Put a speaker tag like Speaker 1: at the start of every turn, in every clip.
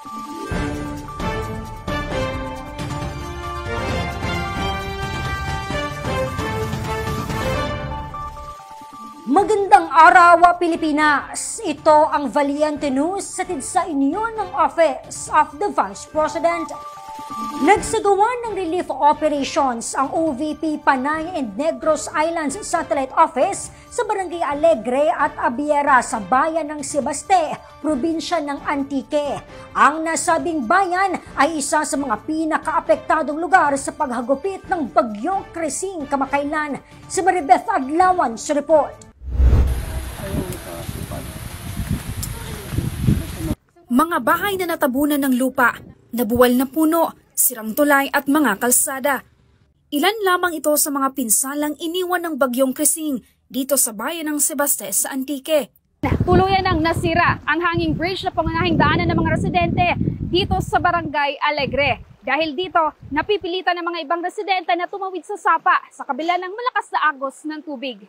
Speaker 1: Magandang araw, Pilipinas! Ito ang Valiente News hatid sa inyo ng Office of the Vice President. Nagsagawa ng relief operations ang OVP Panay and Negros Islands Satellite Office sa Barangay Alegre at Abiera sa bayan ng Sebaste, probinsya ng Antique. Ang nasabing bayan ay isa sa mga pinakaapektadong lugar sa paghagupit ng bagyong Krising kamakailan. Si Maribeth Adlawan sa report.
Speaker 2: Mga bahay na natabunan ng lupa, nabuwal na puno, sirang tulay at mga kalsada. Ilan lamang ito sa mga pinsalang iniwan ng bagyong Krising dito sa bayan ng Sebaste sa Antique.
Speaker 3: Tuluyan ang nasira ang hanging bridge na pangunahing daanan ng mga residente dito sa Barangay Alegre. Dahil dito, napipilitan ng mga ibang residente na tumawid sa sapa sa kabila ng malakas na agos ng tubig.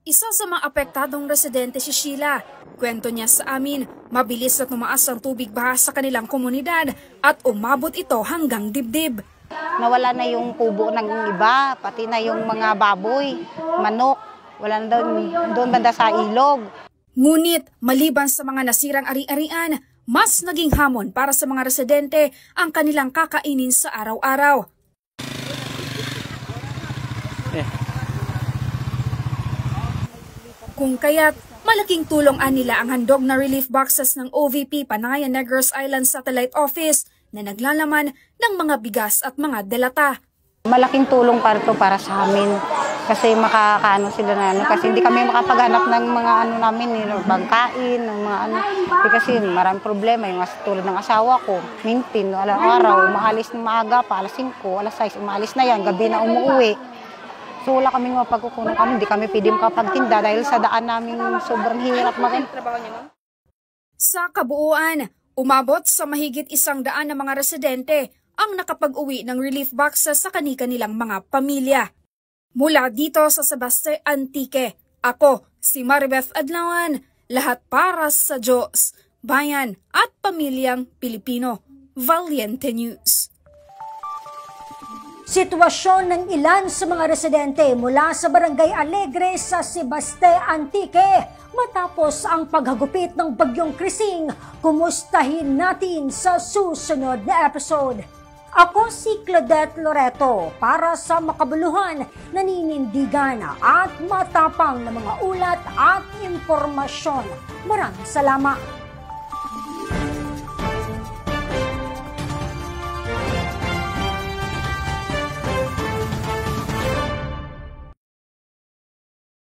Speaker 2: Isa sa mga apektadong residente si Sheila. Kwento niya sa amin, mabilis na tumaas ang tubig baha sa kanilang komunidad at umabot ito hanggang dibdib.
Speaker 4: Nawala na yung kubo ng iba, pati na yung mga baboy, manok, wala na doon banda sa ilog.
Speaker 2: Ngunit maliban sa mga nasirang ari-arian, mas naging hamon para sa mga residente ang kanilang kakainin sa araw-araw. Kung kaya't malaking tulong nila ang handog na relief boxes ng OVP Panay and Negros Islands Satellite Office na naglalaman ng mga bigas at mga delata.
Speaker 4: Malaking tulong para sa amin kasi makakaano sila na kasi hindi kami makapaghanap ng mga namin, bangkain, ng mga kasi maraming problema yung tulad ng asawa ko, mintin, araw, maalis ng maaga pa, alas 5, alas 6, umalis na yan, gabi na umuwi. So wala kaming mapagkukunan kami, hindi kami pwede makapagtinda dahil sa daan namin sobrang hirap trabaho niyo.
Speaker 2: Sa kabuuan, umabot sa mahigit 100 na mga residente ang nakapag-uwi ng relief boxes sa kani-kanilang mga pamilya. Mula dito sa Sebaste, Antique, ako si Maribeth Adlawan, lahat para sa Diyos, bayan at pamilyang Pilipino. Valiente News.
Speaker 1: Sitwasyon ng ilan sa mga residente mula sa Barangay Alegre sa Sebaste, Antique matapos ang paghagupit ng bagyong Krising. Kumustahin natin sa susunod na episode. Ako si Claudette Loreto para sa makabuluhan, naninindigan at matapang na mga ulat at impormasyon. Maraming salamat.